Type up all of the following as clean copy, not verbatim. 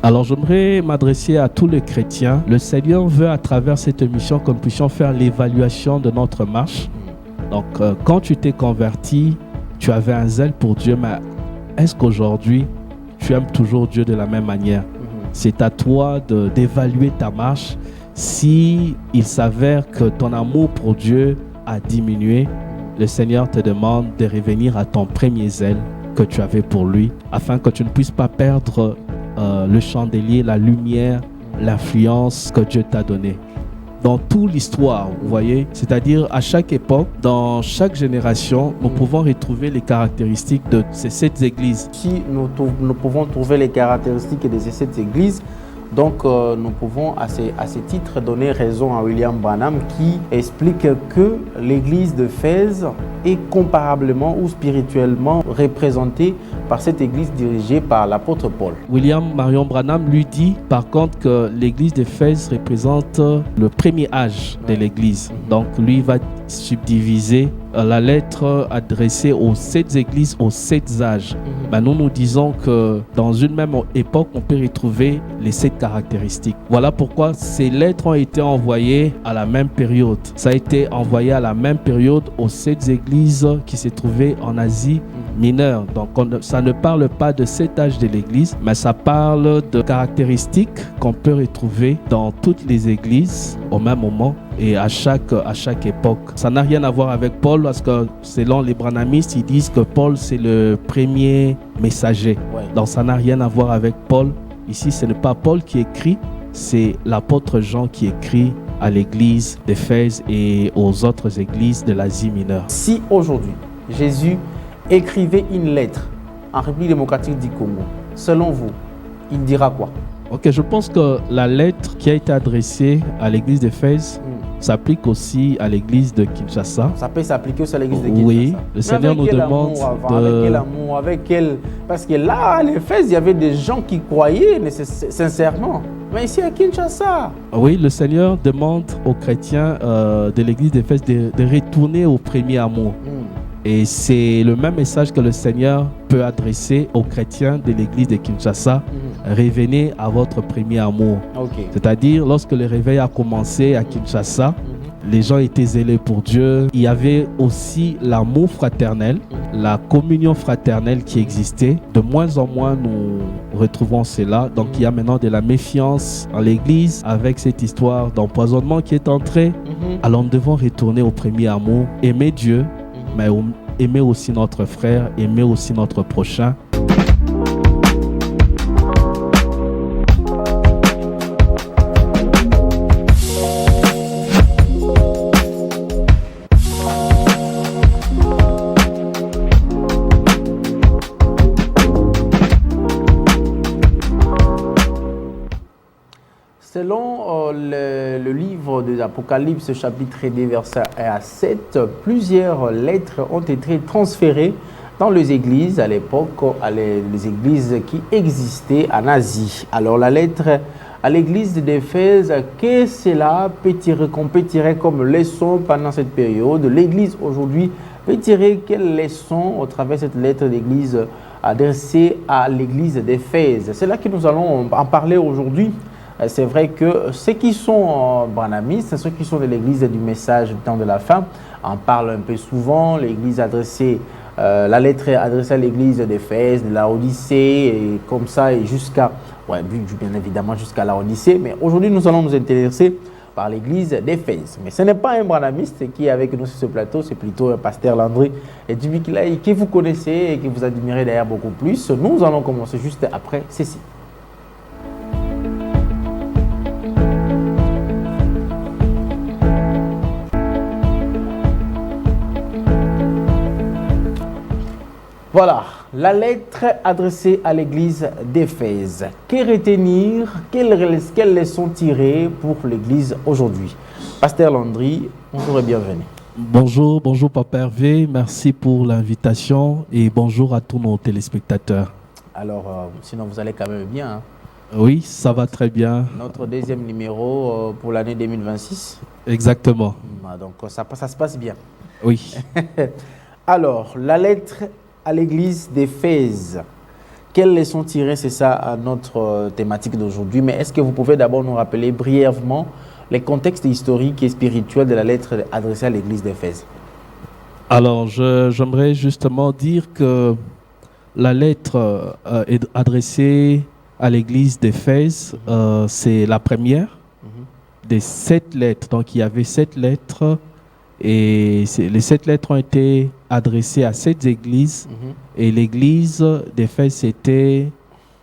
Alors j'aimerais m'adresser à tous les chrétiens. Le Seigneur veut à travers cette émission que nous puissions faire l'évaluation de notre marche. Donc quand tu t'es converti, tu avais un zèle pour Dieu, mais est-ce qu'aujourd'hui tu aimes toujours Dieu de la même manière? C'est à toi d'évaluer ta marche. Si il s'avère que ton amour pour Dieu a diminué, le Seigneur te demande de revenir à ton premier zèle que tu avais pour lui, afin que tu ne puisses pas perdre le chandelier, la lumière, l'influence que Dieu t'a donnée. Dans toute l'histoire, vous voyez, c'est-à-dire à chaque époque, dans chaque génération, nous pouvons retrouver les caractéristiques de ces 7 églises. Si nous pouvons trouver les caractéristiques de ces 7 églises, donc nous pouvons à ce titre donner raison à William Branham qui explique que l'église d'Éphèse est comparablement ou spirituellement représentée par cette église dirigée par l'apôtre Paul. William Marion Branham lui dit par contre que l'église d'Éphèse représente le premier âge de l'église. Donc lui va subdiviser la lettre adressée aux 7 églises, aux 7 âges. Nous disons que dans une même époque, on peut retrouver les 7 caractéristiques. Voilà pourquoi ces lettres ont été envoyées à la même période. Ça a été envoyé à la même période aux 7 églises qui se trouvaient en Asie mineure. Donc ça ne parle pas de cet âge de l'église, mais ça parle de caractéristiques qu'on peut retrouver dans toutes les églises au même moment et à chaque époque. Ça n'a rien à voir avec Paul parce que selon les branhamistes, ils disent que Paul c'est le premier messager. Ouais. Donc ça n'a rien à voir avec Paul. Ici, ce n'est pas Paul qui écrit, c'est l'apôtre Jean qui écrit à l'église d'Éphèse et aux autres églises de l'Asie mineure. Si aujourd'hui, Jésus écrivait une lettre en République démocratique du Congo, selon vous, il dira quoi? Ok, je pense que la lettre qui a été adressée à l'église d'Éphèse s'applique aussi à l'église de Kinshasa. Ça peut s'appliquer aussi à l'église de Kinshasa. Oui, le Seigneur nous demande Avec quel amour, avec quel... Parce que là, à l'Éphèse, il y avait des gens qui croyaient sincèrement. Mais ici à Kinshasa... Oui, le Seigneur demande aux chrétiens de l'église d'Éphèse de retourner au premier amour. Et c'est le même message que le Seigneur peut adresser aux chrétiens de l'église de Kinshasa. Revenez à votre premier amour. Okay. C'est-à-dire, lorsque le réveil a commencé à Kinshasa, les gens étaient zélés pour Dieu. Il y avait aussi l'amour fraternel, la communion fraternelle qui existait. De moins en moins, nous retrouvons cela. Donc, il y a maintenant de la méfiance en l'église avec cette histoire d'empoisonnement qui est entrée. Alors, nous devons retourner au premier amour, aimer Dieu, mais aimer aussi notre frère, aimer aussi notre prochain. Selon le livre de l'Apocalypse, chapitre 2, versets 1 à 7, plusieurs lettres ont été transférées dans les églises à l'époque, les églises qui existaient en Asie. Alors la lettre à l'église d'Éphèse, qu'est-ce que cela qu'on peut tirer comme leçon pendant cette période? L'église aujourd'hui peut tirer quelle leçon au travers de cette lettre d'église adressée à l'église d'Éphèse? C'est là que nous allons en parler aujourd'hui. C'est vrai que ceux qui sont branhamistes, ceux qui sont de l'église du message du temps de la fin, en parlent un peu souvent. L'église adressée, la lettre adressée à l'église d'Éphèse, de la Odyssée, et comme ça, et jusqu'à, bien évidemment jusqu'à la Odyssée. Mais aujourd'hui, nous allons nous intéresser par l'église d'Éphèse. Mais ce n'est pas un branhamiste qui est avec nous sur ce plateau, c'est plutôt un pasteur Landry et Jimmy Kilai, que vous connaissez et que vous admirez d'ailleurs beaucoup plus. Nous allons commencer juste après ceci. Voilà, la lettre adressée à l'église d'Éphèse. Que retenir, quelles leçons tirer pour l'église aujourd'hui? Pasteur Landry, bonjour et bienvenue. Bonjour Papa Hervé, merci pour l'invitation et bonjour à tous nos téléspectateurs. Alors, sinon vous allez quand même bien, hein? Oui, ça va très bien. Notre deuxième numéro pour l'année 2026. Exactement. Donc ça se passe bien. Oui. Alors, la lettre à l'église d'Éphèse. Quelles leçons tirer, c'est ça à notre thématique d'aujourd'hui. Mais est-ce que vous pouvez d'abord nous rappeler brièvement les contextes historiques et spirituels de la lettre adressée à l'église d'Éphèse? Alors, j'aimerais justement dire que la lettre est adressée à l'église d'Éphèse, c'est la première des 7 lettres. Donc, il y avait 7 lettres et les 7 lettres ont été adressées à 7 églises et l'église d'Éphèse, c'était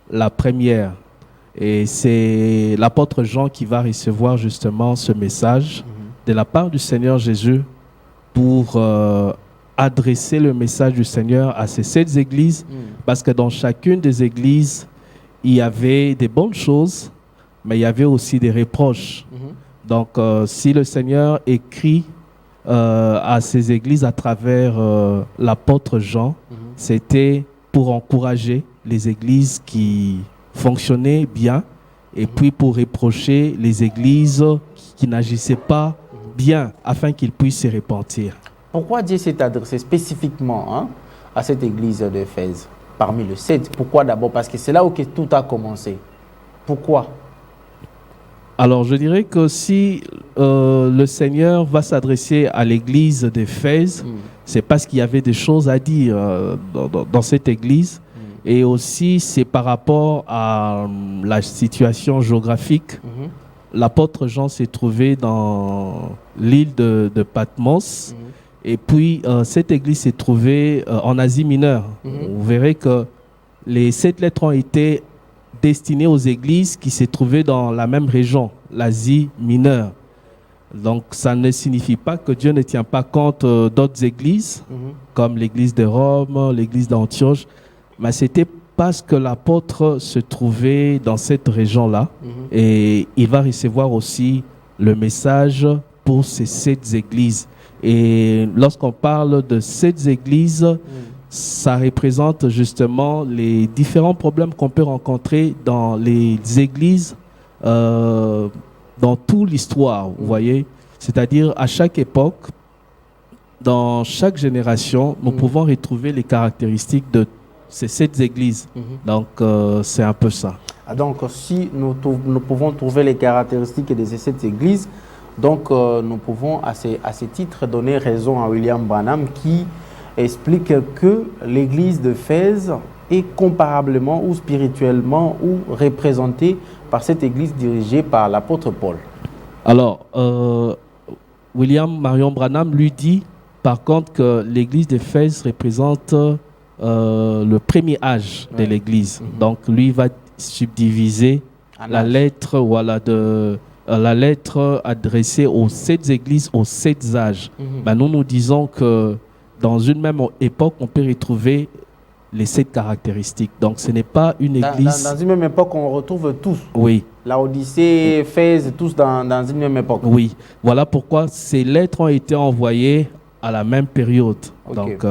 la première. Et c'est l'apôtre Jean qui va recevoir justement ce message de la part du Seigneur Jésus pour adresser le message du Seigneur à ces 7 églises, parce que dans chacune des églises, il y avait des bonnes choses, mais il y avait aussi des reproches. Donc, si le Seigneur écrit à ces églises à travers l'apôtre Jean, c'était pour encourager les églises qui fonctionnaient bien et puis pour reprocher les églises qui n'agissaient pas bien afin qu'ils puissent se repentir. Pourquoi Dieu s'est adressé spécifiquement à cette église d'Éphèse parmi les 7? Pourquoi d'abord? Parce que c'est là où tout a commencé. Pourquoi? Alors, je dirais que si le Seigneur va s'adresser à l'église d'Éphèse, c'est parce qu'il y avait des choses à dire dans cette église. Et aussi, c'est par rapport à la situation géographique. L'apôtre Jean s'est trouvé dans l'île de Patmos. Et puis, cette église s'est trouvée en Asie mineure. Vous verrez que les 7 lettres ont été destinées aux églises qui se trouvaient dans la même région, l'Asie mineure. Donc, ça ne signifie pas que Dieu ne tient pas compte d'autres églises, comme l'église de Rome, l'église d'Antioche, mais c'était parce que l'apôtre se trouvait dans cette région-là et il va recevoir aussi le message pour ces 7 églises. Et lorsqu'on parle de 7 églises, ça représente justement les différents problèmes qu'on peut rencontrer dans les églises, dans toute l'histoire, vous voyez. C'est-à-dire, à chaque époque, dans chaque génération, nous pouvons retrouver les caractéristiques de ces 7 églises. Donc, c'est un peu ça. Donc, si nous pouvons trouver les caractéristiques de ces 7 églises, donc nous pouvons à ce titre donner raison à William Branham qui explique que l'église d'Éphèse est comparablement ou spirituellement ou représentée par cette église dirigée par l'apôtre Paul. Alors, William Marion Branham lui dit par contre que l'église d'Éphèse représente le premier âge de l'église. Donc, lui va subdiviser la lettre, voilà, la lettre adressée aux 7 églises, aux 7 âges. Nous disons que dans une même époque, on peut retrouver les 7 caractéristiques. Donc, ce n'est pas une église... Dans une même époque, on retrouve tous. Oui. La Odyssée, Éphèse, tous dans une même époque. Oui. Voilà pourquoi ces lettres ont été envoyées à la même période. Donc,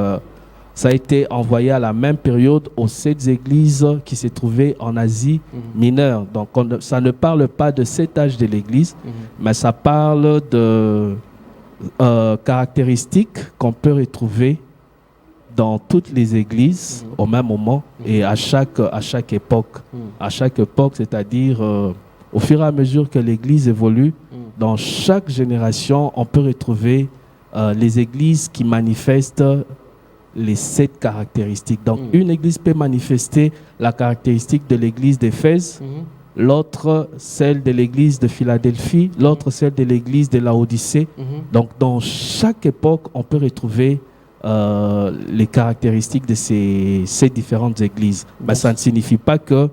ça a été envoyé à la même période aux 7 églises qui se trouvaient en Asie mineure. Donc, ça ne parle pas de cet âge de l'église, mais ça parle de caractéristiques qu'on peut retrouver dans toutes les églises au même moment et à chaque époque. À chaque époque, c'est-à-dire au fur et à mesure que l'église évolue, dans chaque génération, on peut retrouver les églises qui manifestent les 7 caractéristiques. Donc, une église peut manifester la caractéristique de l'église d'Éphèse, l'autre celle de l'église de Philadelphie, l'autre celle de l'église de Laodicée. Donc, dans chaque époque, on peut retrouver les caractéristiques de ces différentes églises. Mais ça ne signifie pas que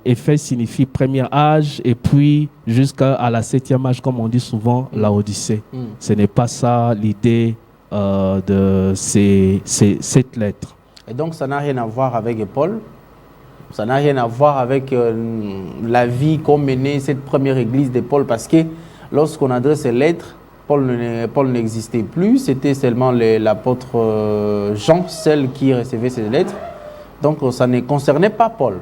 Éphèse signifie premier âge et puis jusqu'à la 7e âge, comme on dit souvent, Laodicée. Ce n'est pas ça l'idée de cette lettre. Et donc, ça n'a rien à voir avec Paul. Ça n'a rien à voir avec la vie qu'ont menée cette première église de Paul, parce que lorsqu'on adresse ces lettres, Paul n'existait plus, c'était seulement l'apôtre Jean, celle qui recevait ces lettres. Donc, ça ne concernait pas Paul.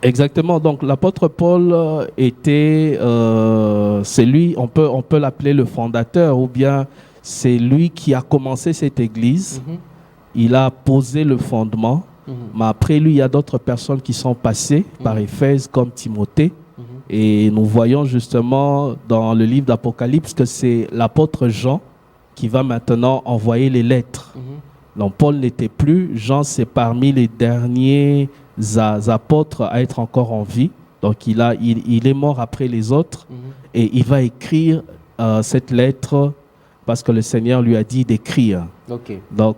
Exactement. Donc, l'apôtre Paul était, c'est lui, on peut l'appeler le fondateur, ou bien c'est lui qui a commencé cette église. Il a posé le fondement Mais après lui, il y a d'autres personnes qui sont passées par Éphèse, comme Timothée. Et nous voyons justement dans le livre d'Apocalypse que c'est l'apôtre Jean qui va maintenant envoyer les lettres. Donc Paul n'était plus, Jean c'est parmi les derniers apôtres à être encore en vie. Donc il est mort après les autres et il va écrire cette lettre parce que le Seigneur lui a dit d'écrire. Donc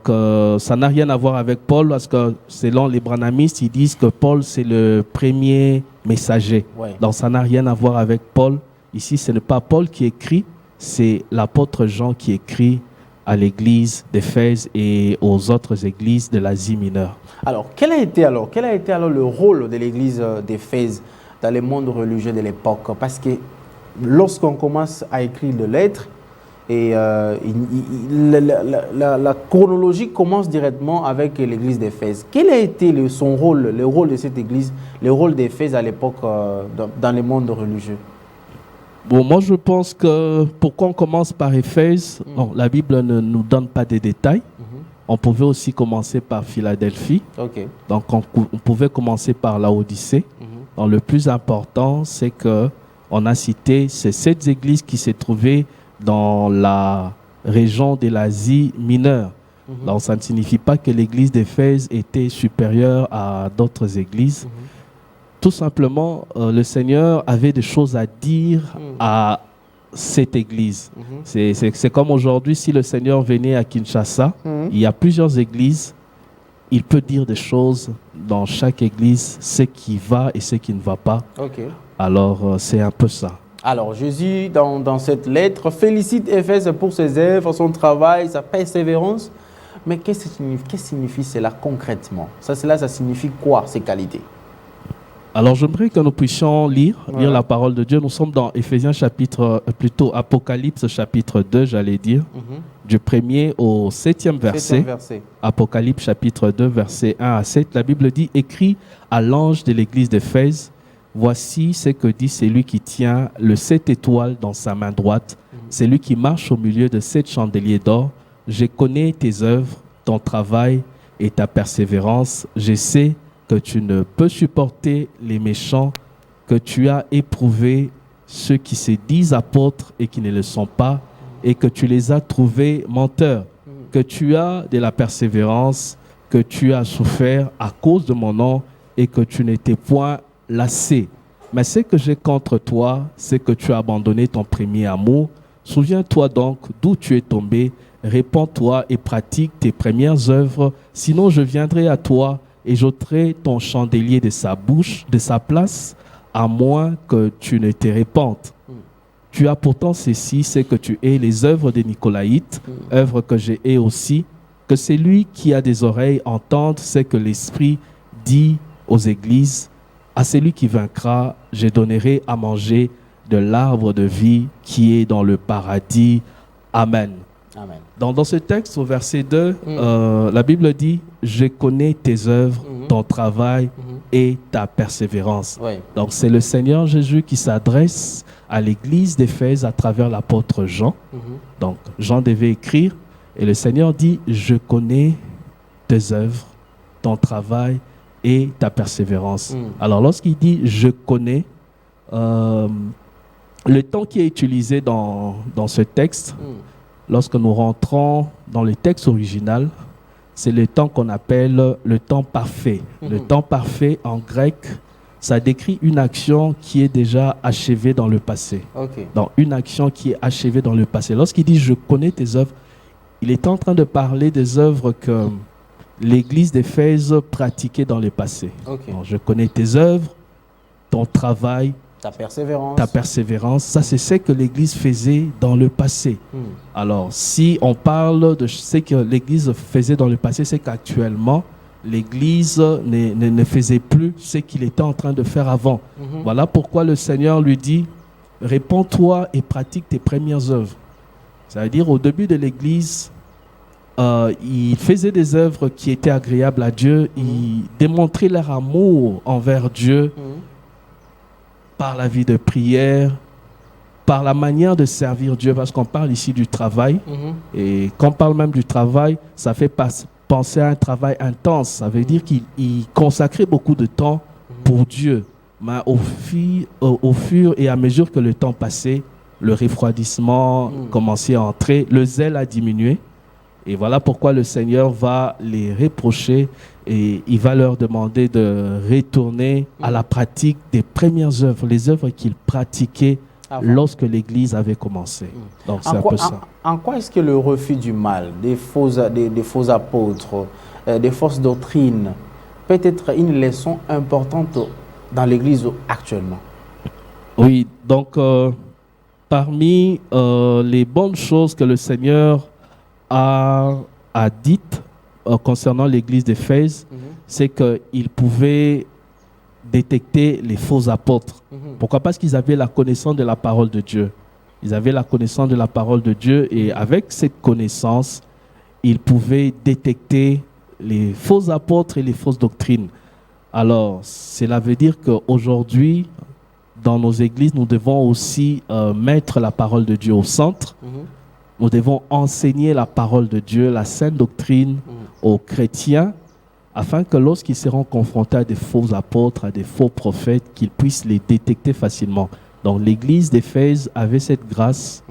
ça n'a rien à voir avec Paul parce que selon les branhamistes, ils disent que Paul c'est le premier messager. Donc ça n'a rien à voir avec Paul. Ici ce n'est pas Paul qui écrit, c'est l'apôtre Jean qui écrit à l'église d'Éphèse et aux autres églises de l'Asie mineure. Alors, quel a été le rôle de l'église d'Éphèse dans le monde religieux de l'époque? Parce que lorsqu'on commence à écrire des lettres, et la chronologie commence directement avec l'église d'Éphèse. Quel a été son rôle, le rôle de cette église, le rôle d'Éphèse à l'époque dans le monde religieux? Bon, moi je pense que pourquoi on commence par Éphèse, non, la Bible ne nous donne pas de détails. On pouvait aussi commencer par Philadelphie. Donc on pouvait commencer par Laodicée. Donc le plus important, c'est qu'on a cité ces 7 églises qui se trouvaient dans la région de l'Asie mineure. Donc ça ne signifie pas que l'église d'Éphèse était supérieure à d'autres églises. Tout simplement, le Seigneur avait des choses à dire à cette église. C'est comme aujourd'hui, si le Seigneur venait à Kinshasa, il y a plusieurs églises, il peut dire des choses dans chaque église, ce qui va et ce qui ne va pas. Alors, c'est un peu ça. Alors, Jésus, dans cette lettre, félicite Éphèse pour ses œuvres, son travail, sa persévérance. Mais qu'est-ce que signifie cela concrètement? Ça signifie quoi, ces qualités? Alors, j'aimerais que nous puissions lire la parole de Dieu. Nous sommes dans Éphésiens Apocalypse chapitre 2, j'allais dire, du 1er au 7e verset. Apocalypse chapitre 2, verset 1 à 7. La Bible dit, écrit à l'ange de l'église d'Éphèse, voici ce que dit celui qui tient le 7 étoiles dans sa main droite, celui qui marche au milieu de 7 chandeliers d'or. Je connais tes œuvres, ton travail et ta persévérance. Je sais que tu ne peux supporter les méchants, que tu as éprouvé ceux qui se disent apôtres et qui ne le sont pas, et que tu les as trouvés menteurs, que tu as de la persévérance, que tu as souffert à cause de mon nom et que tu n'étais point lassé. Mais ce que j'ai contre toi, c'est que tu as abandonné ton premier amour. Souviens-toi donc d'où tu es tombé, répands-toi et pratique tes premières œuvres, sinon je viendrai à toi et j'ôterai ton chandelier de sa bouche, de sa place, à moins que tu ne te répandes. Tu as pourtant ceci, c'est que tu hais les œuvres des Nicolaïtes, œuvres que je hais aussi, que celui qui a des oreilles entende ce que l'Esprit dit aux églises. À celui qui vaincra, je donnerai à manger de l'arbre de vie qui est dans le paradis. Amen. Amen. Dans ce texte, au verset 2, la Bible dit « Je connais tes œuvres, ton travail et ta persévérance ». Donc, c'est le Seigneur Jésus qui s'adresse à l'église d'Éphèse à travers l'apôtre Jean. Donc, Jean devait écrire et le Seigneur dit « Je connais tes œuvres, ton travail et ta persévérance ». Alors, lorsqu'il dit « Je connais », le temps qui est utilisé dans ce texte, lorsque nous rentrons dans le texte original, c'est le temps qu'on appelle le temps parfait. Le temps parfait, en grec, ça décrit une action qui est déjà achevée dans le passé. Donc, une action qui est achevée dans le passé. Lorsqu'il dit « Je connais tes œuvres », il est en train de parler des œuvres que l'église d'Éphèse pratiquait dans le passé. Donc, je connais tes œuvres, ton travail, ta persévérance, ça c'est ce que l'Église faisait dans le passé. Alors, si on parle de ce que l'Église faisait dans le passé, c'est qu'actuellement, l'Église ne faisait plus ce qu'il était en train de faire avant. Voilà pourquoi le Seigneur lui dit, répands-toi et pratique tes premières œuvres. C'est-à-dire, au début de l'Église, ils faisaient des œuvres qui étaient agréables à Dieu, ils démontraient leur amour envers Dieu, par la vie de prière, par la manière de servir Dieu, parce qu'on parle ici du travail. Et quand on parle même du travail, ça fait pensait à un travail intense. Ça veut dire qu'il consacrait beaucoup de temps pour Dieu. Mais au fur et à mesure que le temps passait, le refroidissement commençait à entrer, le zèle a diminué. Et voilà pourquoi le Seigneur va les reprocher et il va leur demander de retourner à la pratique des premières œuvres, les œuvres qu'ils pratiquaient lorsque l'Église avait commencé. Donc c'est un peu ça. En quoi est-ce que le refus du mal, des faux apôtres, des fausses doctrines, peut être une leçon importante dans l'Église actuellement? Oui, donc parmi les bonnes choses que le Seigneur a dites concernant l'Église d'Éphèse, c'est qu'il pouvait détecter les faux apôtres. Pourquoi? Parce qu'ils avaient la connaissance de la parole de Dieu. Ils avaient la connaissance de la parole de Dieu et avec cette connaissance, ils pouvaient détecter les faux apôtres et les fausses doctrines. Alors, cela veut dire qu'aujourd'hui, dans nos églises, nous devons aussi mettre la parole de Dieu au centre. Nous devons enseigner la parole de Dieu, la sainte doctrine aux chrétiens, afin que lorsqu'ils seront confrontés à des faux apôtres, à des faux prophètes, qu'ils puissent les détecter facilement. Donc l'église d'Éphèse avait cette grâce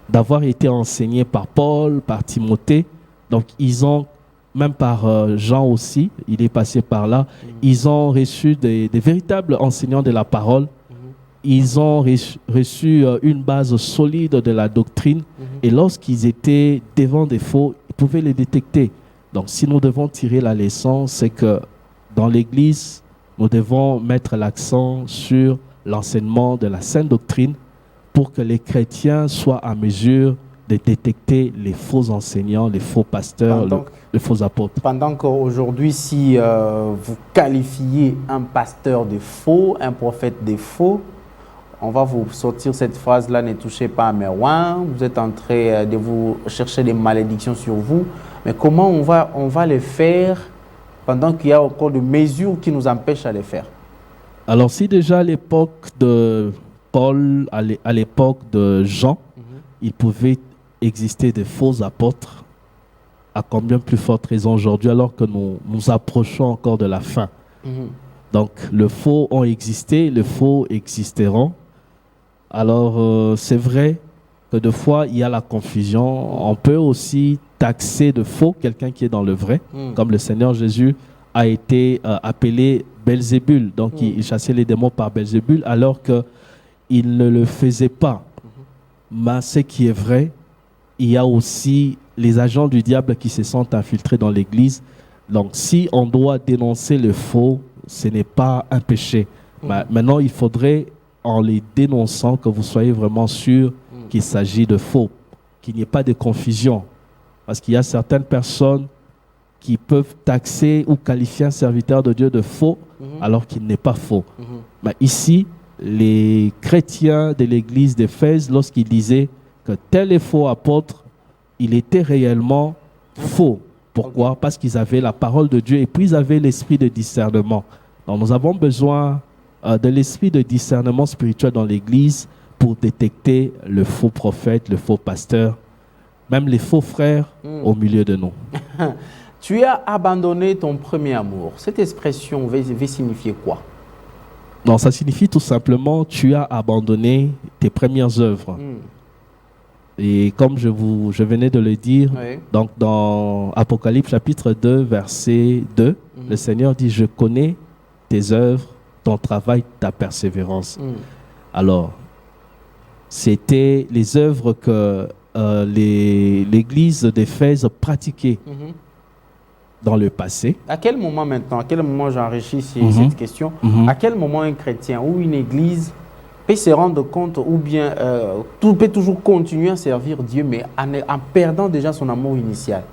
d'avoir été enseignée par Paul, par Timothée. Donc ils ont, même par Jean aussi, il est passé par là, ils ont reçu des véritables enseignants de la parole. Ils ont reçu une base solide de la doctrine et lorsqu'ils étaient devant des faux, ils pouvaient les détecter. Donc si nous devons tirer la leçon, c'est que dans l'Église, nous devons mettre l'accent sur l'enseignement de la sainte doctrine pour que les chrétiens soient à mesure de détecter les faux enseignants, les faux pasteurs, les faux apôtres. Pendant qu'aujourd'hui, si vous qualifiez un pasteur de faux, un prophète de faux, on va vous sortir cette phrase-là, ne touchez pas à mes oins, vous êtes en train de vous chercher des malédictions sur vous. Mais comment on va les faire pendant qu'il y a encore des mesures qui nous empêchent à les faire? Alors si déjà à l'époque de Paul, à l'époque de Jean, il pouvait exister des faux apôtres, à combien plus forte raison aujourd'hui alors que nous nous approchons encore de la fin. Donc le faux ont existé, les faux existeront. Alors c'est vrai que des fois il y a la confusion. On peut aussi taxer de faux quelqu'un qui est dans le vrai, comme le Seigneur Jésus a été appelé Belzébul. Donc il chassait les démons par Belzébul alors qu'il ne le faisait pas. Mais ce qui est vrai, il y a aussi les agents du diable qui se sont infiltrés dans l'Église. Donc si on doit dénoncer le faux, ce n'est pas un péché. Mais maintenant, il faudrait, en les dénonçant, que vous soyez vraiment sûr qu'il s'agit de faux, qu'il n'y ait pas de confusion. Parce qu'il y a certaines personnes qui peuvent taxer ou qualifier un serviteur de Dieu de faux alors qu'il n'est pas faux. Mais ici, les chrétiens de l'église d'Éphèse, lorsqu'ils disaient que tel est faux apôtre, il était réellement faux. Pourquoi? Parce qu'ils avaient la parole de Dieu et puis ils avaient l'esprit de discernement. Donc nous avons besoin de l'esprit de discernement spirituel dans l'église pour détecter le faux prophète, le faux pasteur, même les faux frères au milieu de nous. Tu as abandonné ton premier amour. Cette expression veut signifier quoi? Non, ça signifie tout simplement tu as abandonné tes premières œuvres. Et comme je venais de le dire, donc dans Apocalypse chapitre 2, verset 2, le Seigneur dit « Je connais tes œuvres, ton travail, ta persévérance. » Alors, c'était les œuvres que l'église d'Éphèse pratiquait dans le passé. À quel moment maintenant, à quel moment j'enrichis cette question, à quel moment un chrétien ou une église peut se rendre compte ou bien peut toujours continuer à servir Dieu mais en perdant déjà son amour initial?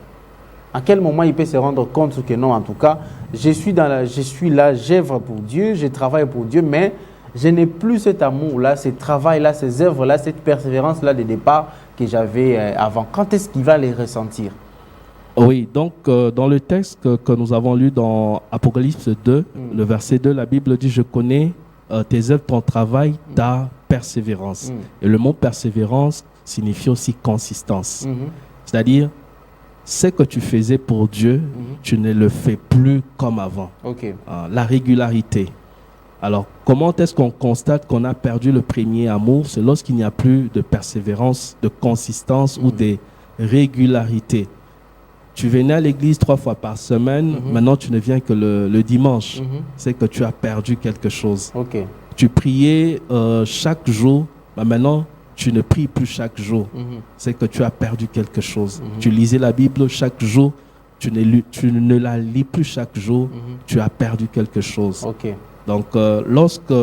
À quel moment il peut se rendre compte que non, en tout cas, je suis là, j'œuvre pour Dieu, je travaille pour Dieu, mais je n'ai plus cet amour-là, ce travail-là, ces œuvres-là, cette persévérance-là de départ que j'avais avant. Quand est-ce qu'il va les ressentir? Oui, donc dans le texte que nous avons lu dans Apocalypse 2, le verset 2, la Bible dit « Je connais tes œuvres, ton travail, ta persévérance. » Et le mot persévérance signifie aussi consistance. C'est-à-dire, ce que tu faisais pour Dieu, tu ne le fais plus comme avant. Ok. La régularité. Alors, comment est-ce qu'on constate qu'on a perdu le premier amour? C'est lorsqu'il n'y a plus de persévérance, de consistance ou de régularité. Tu venais à l'église 3 fois par semaine, maintenant tu ne viens que le dimanche. C'est que tu as perdu quelque chose. Ok. Tu priais chaque jour, mais maintenant tu ne pries plus chaque jour. C'est que tu as perdu quelque chose. Tu lisais la Bible chaque jour, tu ne la lis plus chaque jour, tu as perdu quelque chose. Ok. Donc, lorsque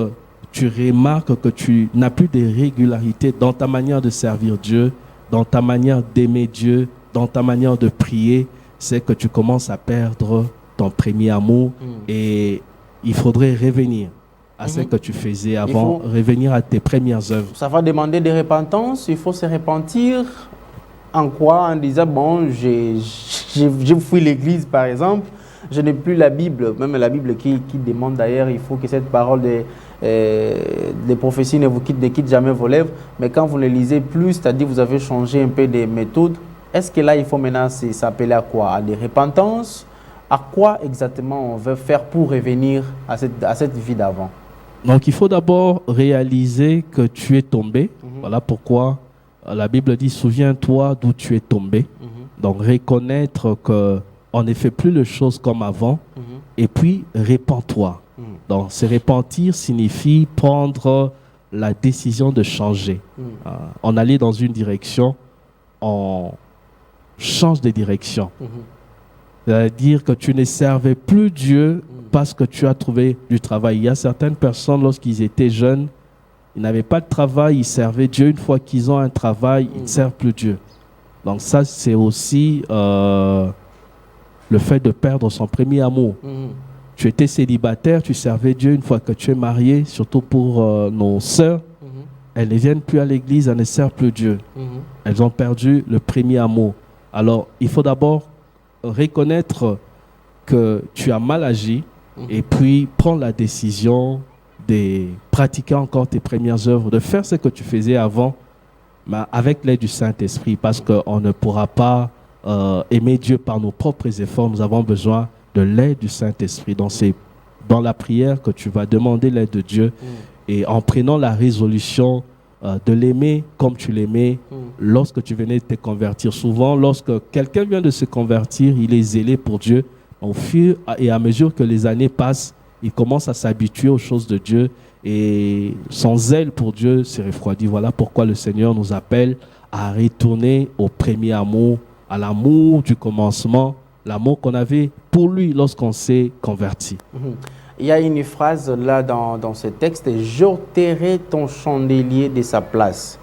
tu remarques que tu n'as plus de régularité dans ta manière de servir Dieu, dans ta manière d'aimer Dieu, dans ta manière de prier, c'est que tu commences à perdre ton premier amour et il faudrait revenir à ce que tu faisais avant, revenir à tes premières œuvres. Ça va demander de repentance, il faut se repentir. En quoi? En disant, bon, j'ai fui l'église par exemple, je n'ai plus la Bible, même la Bible qui demande d'ailleurs, il faut que cette parole des prophéties ne vous quitte jamais vos lèvres, mais quand vous ne lisez plus, c'est-à-dire vous avez changé un peu des méthodes, est-ce que là il faut maintenant s'appeler à quoi? À des repentances? À quoi exactement on veut faire pour revenir à cette vie d'avant? Donc il faut d'abord réaliser que tu es tombé, voilà pourquoi la Bible dit souviens-toi d'où tu es tombé, donc reconnaître que on ne fait plus les choses comme avant, et puis répands-toi. Donc, se repentir signifie prendre la décision de changer. On allait dans une direction, on change de direction. C'est-à-dire que tu ne servais plus Dieu parce que tu as trouvé du travail. Il y a certaines personnes, lorsqu'ils étaient jeunes, ils n'avaient pas de travail, ils servaient Dieu. Une fois qu'ils ont un travail, ils ne servent plus Dieu. Donc ça, c'est aussi le fait de perdre son premier amour. Tu étais célibataire, tu servais Dieu. Une fois que tu es marié, surtout pour nos sœurs, elles ne viennent plus à l'église, elles ne servent plus Dieu. Elles ont perdu le premier amour. Alors, il faut d'abord reconnaître que tu as mal agi et puis prendre la décision de pratiquer encore tes premières œuvres, de faire ce que tu faisais avant, mais avec l'aide du Saint-Esprit, parce qu'on ne pourra pas aimer Dieu par nos propres efforts. Nous avons besoin de l'aide du Saint-Esprit. Donc c'est dans la prière que tu vas demander l'aide de Dieu et en prenant la résolution de l'aimer comme tu l'aimais lorsque tu venais de te convertir. Souvent, lorsque quelqu'un vient de se convertir, il est zélé pour Dieu. Au fur et à mesure que les années passent, il commence à s'habituer aux choses de Dieu et son zèle pour Dieu se refroidit. Voilà pourquoi le Seigneur nous appelle à retourner au premier amour, à l'amour du commencement, l'amour qu'on avait pour lui lorsqu'on s'est converti. Il y a une phrase là dans ce texte, « J'ôterai ton chandelier de sa place ».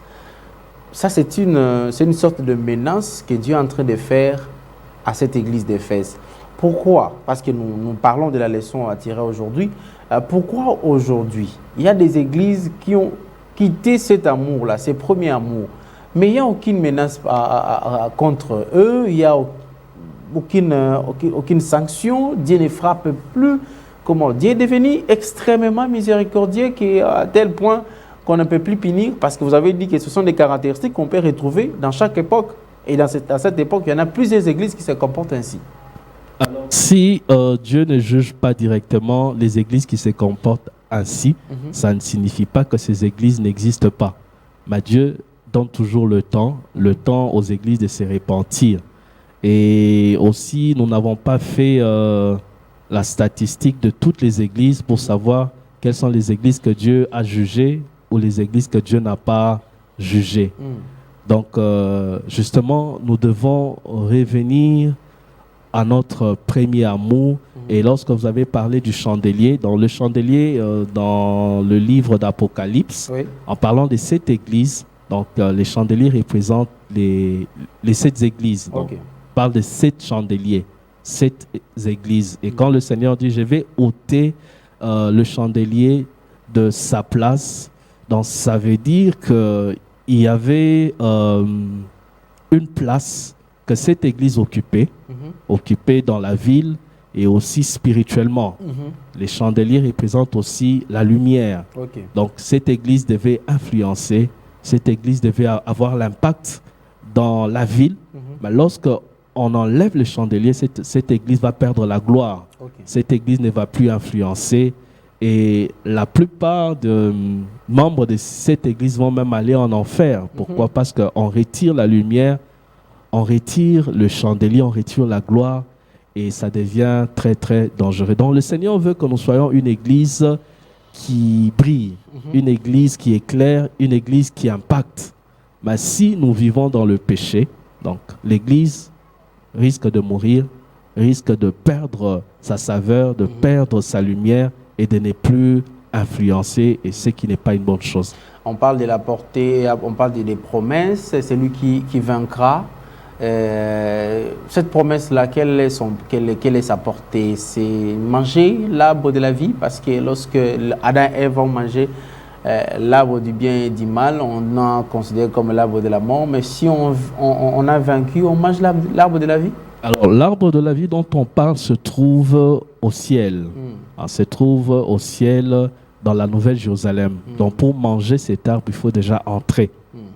Ça, c'est une sorte de menace que Dieu est en train de faire à cette église d'Éphèse. Pourquoi? Parce que nous parlons de la leçon à tirer aujourd'hui. Pourquoi aujourd'hui? Il y a des églises qui ont quitté cet amour-là, ce premier amour. Mais il n'y a aucune menace contre eux, il n'y a aucune sanction. Dieu ne frappe plus. Comment? Dieu est devenu extrêmement miséricordieux à tel point qu'on ne peut plus punir, parce que vous avez dit que ce sont des caractéristiques qu'on peut retrouver dans chaque époque. Et à cette époque, il y en a plusieurs églises qui se comportent ainsi. Alors, si Dieu ne juge pas directement les églises qui se comportent ainsi, ça ne signifie pas que ces églises n'existent pas. Mais Dieu donne toujours le temps aux églises de se repentir. Et aussi, nous n'avons pas fait la statistique de toutes les églises pour savoir quelles sont les églises que Dieu a jugées ou les églises que Dieu n'a pas jugées. Donc, justement, nous devons revenir à notre premier amour. Et lorsque vous avez parlé du chandelier, dans le chandelier, dans le livre d'Apocalypse, en parlant de 7 églises, donc les chandeliers représentent les 7 églises. Donc, on parle de 7 chandeliers, 7 églises. Et quand le Seigneur dit, je vais ôter le chandelier de sa place, donc ça veut dire qu'il y avait une place que cette église occupait dans la ville et aussi spirituellement. Les chandeliers représentent aussi la lumière. Donc cette église devait influencer, cette église devait avoir l'impact dans la ville. Mais lorsque on enlève le chandelier, cette église va perdre la gloire. Ok. Cette église ne va plus influencer. Et la plupart des membres de cette église vont même aller en enfer. Pourquoi? Parce qu'on retire la lumière, on retire le chandelier, on retire la gloire et ça devient très, très dangereux. Donc le Seigneur veut que nous soyons une église qui brille, une église qui éclaire, une église qui impacte. Mais si nous vivons dans le péché, donc l'église risque de mourir, risque de perdre sa saveur, de perdre sa lumière et de ne plus influencer, et ce qui n'est pas une bonne chose. On parle de la portée, on parle des promesses, c'est lui qui vaincra. Cette promesse-là, quelle est sa portée? C'est manger l'arbre de la vie, parce que lorsque Adam et Ève ont mangé l'arbre du bien et du mal, on a considéré comme l'arbre de la mort, mais si on a vaincu, on mange l'arbre de la vie. Alors, l'arbre de la vie dont on parle se trouve au ciel. Se trouve au ciel dans la Nouvelle Jérusalem. Donc, pour manger cet arbre, il faut déjà entrer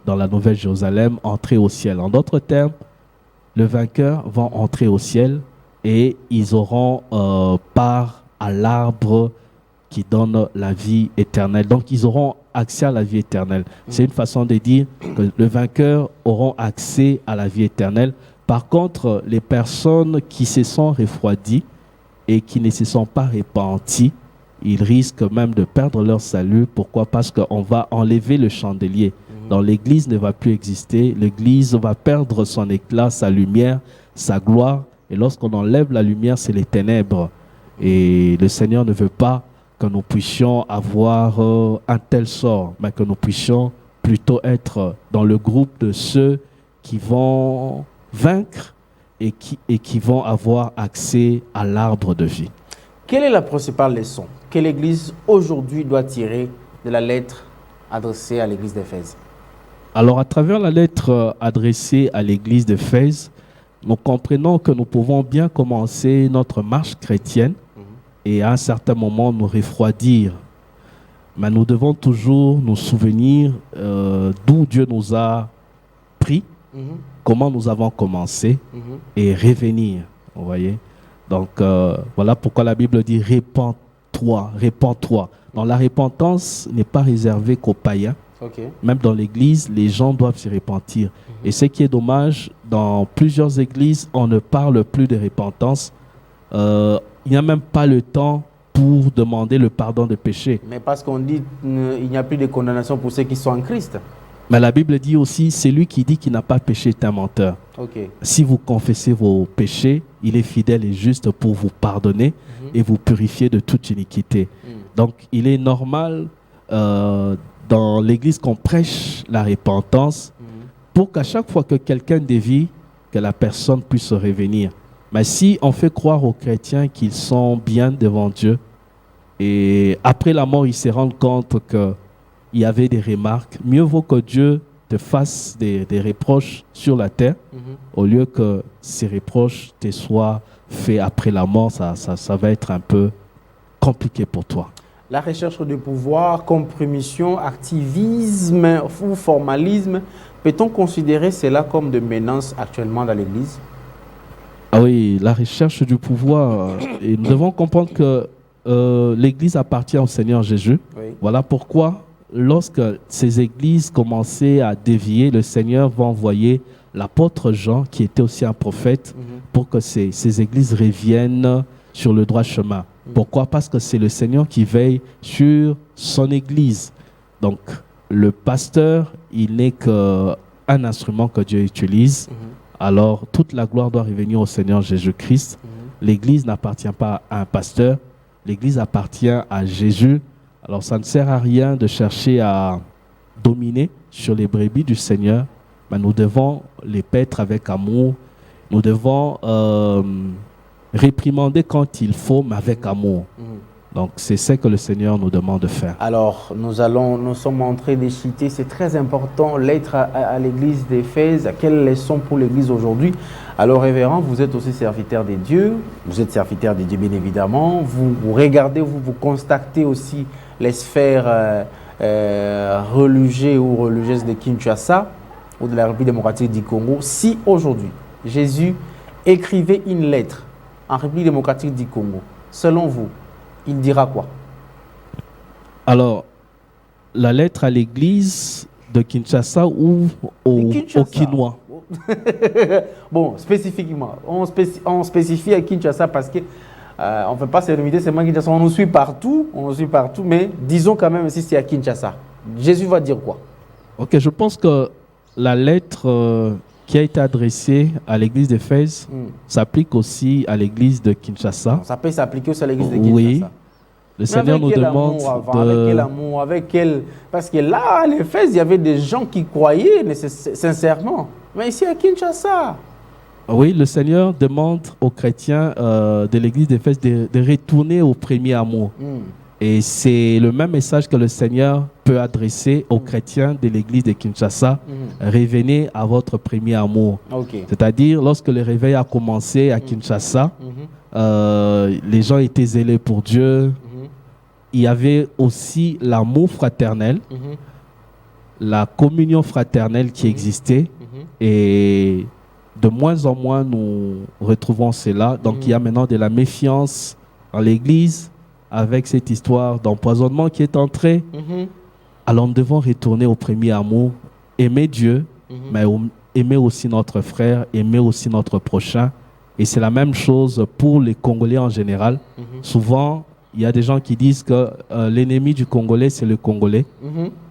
dans la Nouvelle Jérusalem, entrer au ciel. En d'autres termes, les vainqueurs vont entrer au ciel et ils auront part à l'arbre qui donne la vie éternelle. Donc, ils auront accès à la vie éternelle. C'est une façon de dire que les vainqueurs auront accès à la vie éternelle. Par contre, les personnes qui se sont refroidies et qui ne se sont pas repenties, ils risquent même de perdre leur salut. Pourquoi? Parce qu'on va enlever le chandelier. Donc l'église ne va plus exister. L'église va perdre son éclat, sa lumière, sa gloire. Et lorsqu'on enlève la lumière, c'est les ténèbres. Et le Seigneur ne veut pas que nous puissions avoir un tel sort, mais que nous puissions plutôt être dans le groupe de ceux qui vont vaincre et qui vont avoir accès à l'arbre de vie. Quelle est la principale leçon que l'Église aujourd'hui doit tirer de la lettre adressée à l'Église d'Éphèse? Alors, à travers la lettre adressée à l'Église d'Éphèse, nous comprenons que nous pouvons bien commencer notre marche chrétienne et à un certain moment nous refroidir. Mais nous devons toujours nous souvenir d'où Dieu nous a pris, comment nous avons commencé et revenir, vous voyez. Donc, voilà pourquoi la Bible dit « répands-toi, répands-toi ». Donc, la repentance n'est pas réservée qu'aux païens. Même dans l'Église, les gens doivent se repentir. Et ce qui est dommage, dans plusieurs églises, on ne parle plus de repentance. Il n'y a même pas le temps pour demander le pardon des péchés. Mais parce qu'on dit qu'il n'y a plus de condamnation pour ceux qui sont en Christ. Mais la Bible dit aussi, celui qui dit qu'il n'a pas péché est un menteur. Si vous confessez vos péchés, il est fidèle et juste pour vous pardonner et vous purifier de toute iniquité. Donc, il est normal dans l'Église qu'on prêche la repentance pour qu'à chaque fois que quelqu'un dévie, que la personne puisse revenir. Mais si on fait croire aux chrétiens qu'ils sont bien devant Dieu et après la mort, ils se rendent compte qu'il y avait des remarques, mieux vaut que Dieu te fasse des reproches sur la terre au lieu que ces reproches te soient faits après la mort. Ça va être un peu compliqué pour toi. La recherche de pouvoir, compromission, activisme ou formalisme, peut-on considérer cela comme de menace actuellement dans l'Église? Ah oui, la recherche du pouvoir. Et nous devons comprendre que l'Église appartient au Seigneur Jésus. Voilà pourquoi, lorsque ces églises commençaient à dévier, le Seigneur va envoyer l'apôtre Jean, qui était aussi un prophète, pour que ces églises reviennent sur le droit chemin. Pourquoi? Parce que c'est le Seigneur qui veille sur son église. Donc, le pasteur, il n'est qu'un instrument que Dieu utilise. Alors, toute la gloire doit revenir au Seigneur Jésus-Christ. L'église n'appartient pas à un pasteur. L'église appartient à Jésus. Alors, ça ne sert à rien de chercher à dominer sur les brebis du Seigneur. Mais nous devons les paître avec amour. Nous devons réprimander quand il faut, mais avec amour. Donc, c'est ce que le Seigneur nous demande de faire. Alors, nous sommes en train de citer, c'est très important, lettre à l'église d'Éphèse. Quelle leçon pour l'église aujourd'hui? Alors, révérend, vous êtes aussi serviteur de Dieu. Vous êtes serviteur de Dieu, bien évidemment. Vous regardez, vous constatez aussi les sphères religieuses ou religieuses de Kinshasa ou de la République démocratique du Congo. Si aujourd'hui, Jésus écrivait une lettre en République démocratique du Congo, selon vous, il dira quoi? Alors, la lettre à l'église de Kinshasa ou au Kinois? Bon, spécifiquement, on spécifie à Kinshasa parce que on ne peut pas se limiter seulement à Kinshasa, on nous suit partout, mais disons quand même si c'est à Kinshasa. Jésus va dire quoi? Ok, je pense que la lettre qui a été adressée à l'église d'Éphèse s'applique aussi à l'église de Kinshasa. Ça peut s'appliquer aussi à l'église de Kinshasa. Oui. Le Seigneur nous demande avec quel amour, avec quel... Parce que là, à l'Éphèse, il y avait des gens qui croyaient sincèrement. Mais ici à Kinshasa... Oui, le Seigneur demande aux chrétiens de l'église d'Éphèse de retourner au premier amour. Et c'est le même message que le Seigneur peut adresser aux chrétiens de l'église de Kinshasa. Revenez à votre premier amour. C'est-à-dire, lorsque le réveil a commencé à Kinshasa, les gens étaient zélés pour Dieu. Il y avait aussi l'amour fraternel, la communion fraternelle qui existait. Et de moins en moins, nous retrouvons cela. Donc, il y a maintenant de la méfiance dans l'église avec cette histoire d'empoisonnement qui est entrée. Alors, nous devons retourner au premier amour, aimer Dieu, mais aimer aussi notre frère, aimer aussi notre prochain. Et c'est la même chose pour les Congolais en général. Souvent, il y a des gens qui disent que l'ennemi du Congolais, c'est le Congolais.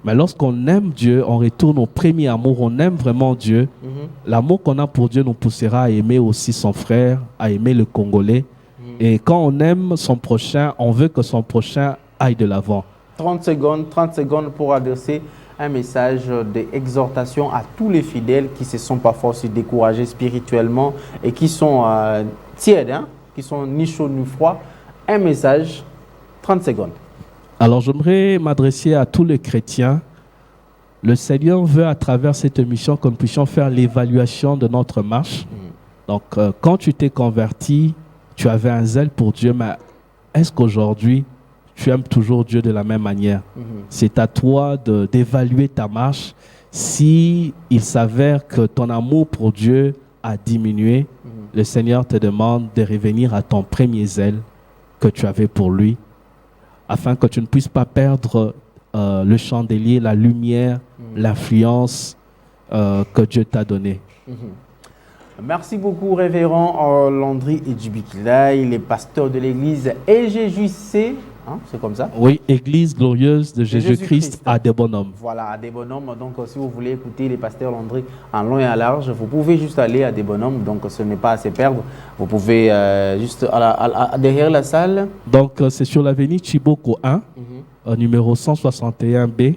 Mais lorsqu'on aime Dieu, on retourne au premier amour, on aime vraiment Dieu. L'amour qu'on a pour Dieu nous poussera à aimer aussi son frère, à aimer le Congolais. Et quand on aime son prochain, on veut que son prochain aille de l'avant. 30 secondes pour adresser un message d'exhortation à tous les fidèles qui se sont parfois aussi découragés spirituellement et qui sont tièdes, qui sont ni chauds ni froids. Un message, 30 secondes. Alors, j'aimerais m'adresser à tous les chrétiens. Le Seigneur veut, à travers cette émission, que nous puissions faire l'évaluation de notre marche. Donc, quand tu t'es converti, tu avais un zèle pour Dieu, mais est-ce qu'aujourd'hui, tu aimes toujours Dieu de la même manière? C'est à toi d'évaluer ta marche. Si il s'avère que ton amour pour Dieu a diminué, le Seigneur te demande de revenir à ton premier zèle que tu avais pour lui, afin que tu ne puisses pas perdre le chandelier, la lumière, l'influence que Dieu t'a donnée. Merci beaucoup, révérend Landry Edjibikila. Il est pasteur de l'église EGJC, c'est comme ça? Oui, Église glorieuse de Jésus-Christ à Des-Bonhommes. Voilà, à Des-Bonhommes. Donc, si vous voulez écouter les pasteurs Landry en long et en large, vous pouvez juste aller à Des-Bonhommes. Donc, ce n'est pas à se perdre. Vous pouvez juste derrière la salle. Donc, c'est sur l'avenue Chiboko 1, numéro 161B.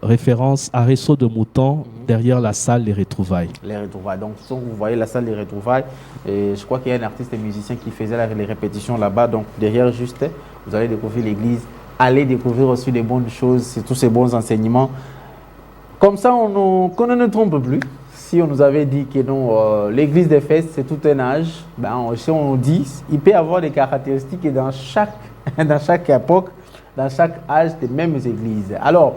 Référence à Réseau de Mouton, derrière la salle Les Retrouvailles. Les Retrouvailles. Donc, vous voyez la salle Les Retrouvailles. Et je crois qu'il y a un artiste et musicien qui faisait les répétitions là-bas. Donc, derrière, juste, vous allez découvrir l'église. Allez découvrir aussi des bonnes choses, tous ces bons enseignements. Comme ça, qu'on ne trompe plus. Si on nous avait dit que non, l'église d'Éphèse, c'est tout un âge, si on nous dit, il peut y avoir des caractéristiques dans chaque époque, dans chaque âge des mêmes églises. Alors,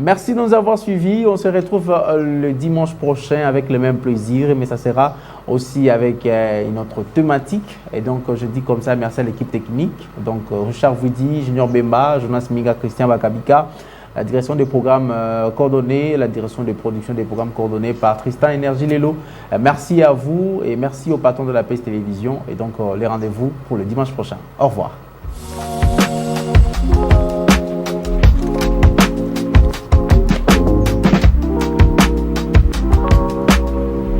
merci de nous avoir suivis. On se retrouve le dimanche prochain avec le même plaisir, mais ça sera aussi avec une autre thématique. Et donc, je dis comme ça, merci à l'équipe technique. Donc, Richard Vouidi, Junior Bemba, Jonas Minga, Christian Bakabika, la direction des programmes coordonnés, la direction de production des programmes coordonnés par Tristan Énergie Lelo. Merci à vous et merci au patron de la PES Télévision. Et donc, les rendez-vous pour le dimanche prochain. Au revoir.